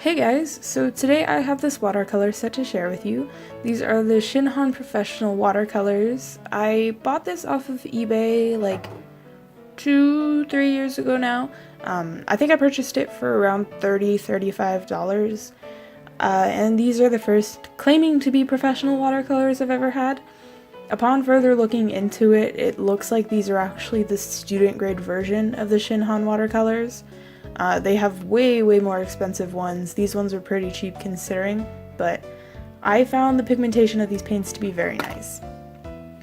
Hey guys, so today I have this watercolor set to share with you. These are the Shinhan Professional watercolors. I bought this off of eBay like 2-3 years ago now. I think I purchased it for around $35. And these are the first claiming to be professional watercolors I've ever had. Upon further looking into it, it looks like these are actually the student grade version of the Shinhan watercolors. They have way more expensive ones. These ones are pretty cheap considering, but I found the pigmentation of these paints to be very nice.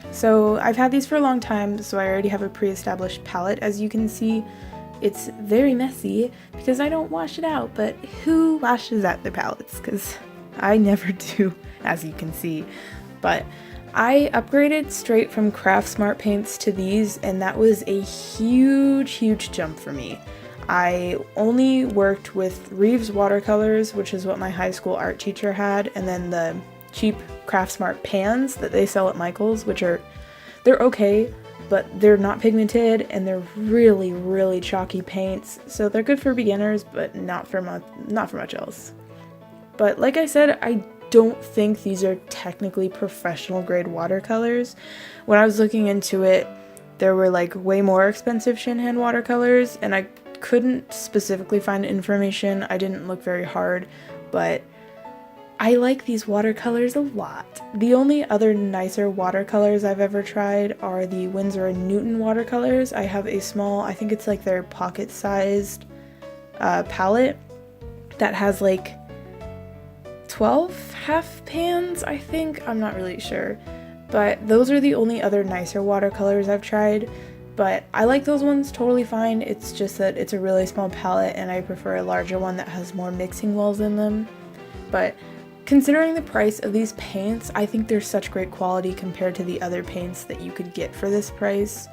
So I've had these for a long time, so I already have a pre-established palette. As you can see, it's very messy because I don't wash it out, but who washes out their palettes? Because I never do, as you can see. But I upgraded straight from Craft Smart paints to these, and that was a huge jump for me. I only worked with Reeves watercolors, which is what my high school art teacher had, and then the cheap Craft Smart pans that they sell at Michael's, which they're okay, but they're not pigmented and they're really chalky paints, so they're good for beginners, but not for much else. But like I said, I don't think these are technically professional grade watercolors. When I was looking into it, there were like way more expensive Shinhan watercolors, and I couldn't specifically find information. I didn't look very hard, but I like these watercolors a lot. The only other nicer watercolors I've ever tried are the Winsor & Newton watercolors. I have a small, I think it's like their pocket-sized palette that has like 12 half pans, I think. I'm not really sure. But those are the only other nicer watercolors I've tried. But I like those ones totally fine. It's just that it's a really small palette and I prefer a larger one that has more mixing wells in them. But considering the price of these paints, I think they're such great quality compared to the other paints that you could get for this price.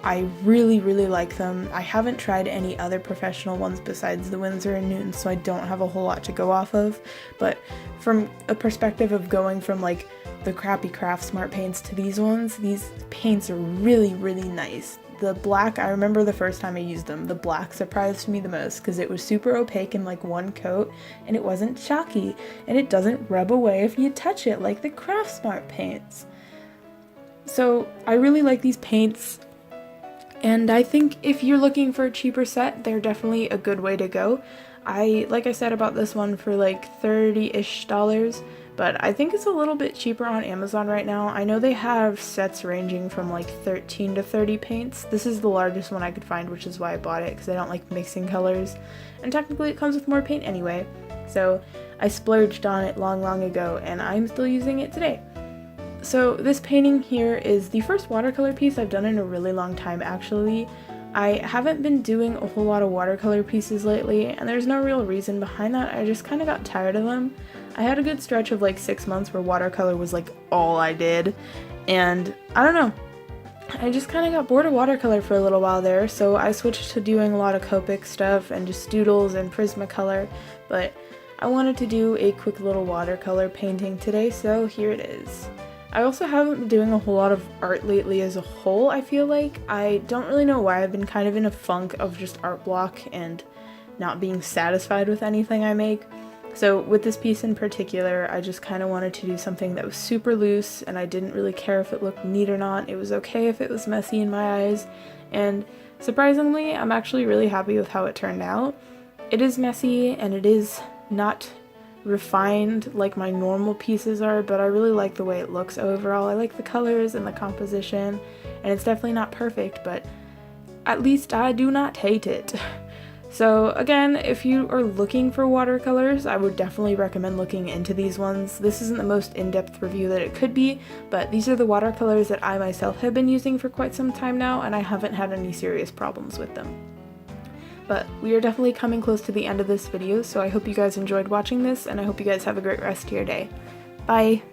I really like them. I haven't tried any other professional ones besides the Winsor & Newton, so I don't have a whole lot to go off of. But from a perspective of going from like the crappy Craft Smart paints to these ones, these paints are really nice. The black, I remember the first time I used them, the black surprised me the most because it was super opaque in like one coat and it wasn't chalky and it doesn't rub away if you touch it like the Craft Smart paints. So I really like these paints, and I think if you're looking for a cheaper set, they're definitely a good way to go. Like I said about this one for like $30-ish, but I think it's a little bit cheaper on Amazon right now. I know they have sets ranging from like 13 to 30 paints. This is the largest one I could find, which is why I bought it, because I don't like mixing colors. And technically it comes with more paint anyway. So I splurged on it long ago, and I'm still using it today. So this painting here is the first watercolor piece I've done in a really long time, actually. I haven't been doing a whole lot of watercolor pieces lately, and there's no real reason behind that. I just kind of got tired of them. I had a good stretch of like 6 months where watercolor was like all I did, and I don't know. I just kind of got bored of watercolor for a little while there, so I switched to doing a lot of Copic stuff and just doodles and Prismacolor, but I wanted to do a quick little watercolor painting today, so here it is. I also haven't been doing a whole lot of art lately as a whole, I feel like. I don't really know why. I've been kind of in a funk of just art block and not being satisfied with anything I make. So with this piece in particular, I just kind of wanted to do something that was super loose, and I didn't really care if it looked neat or not. It was okay if it was messy in my eyes, and surprisingly, I'm actually really happy with how it turned out. It is messy, and it is not refined like my normal pieces are, but I really like the way it looks overall. I like the colors and the composition, and it's definitely not perfect, but at least I do not hate it. So again, if you are looking for watercolors, I would definitely recommend looking into these ones. This isn't the most in-depth review that it could be, but these are the watercolors that I myself have been using for quite some time now, and I haven't had any serious problems with them. But we are definitely coming close to the end of this video, so I hope you guys enjoyed watching this, and I hope you guys have a great rest of your day. Bye!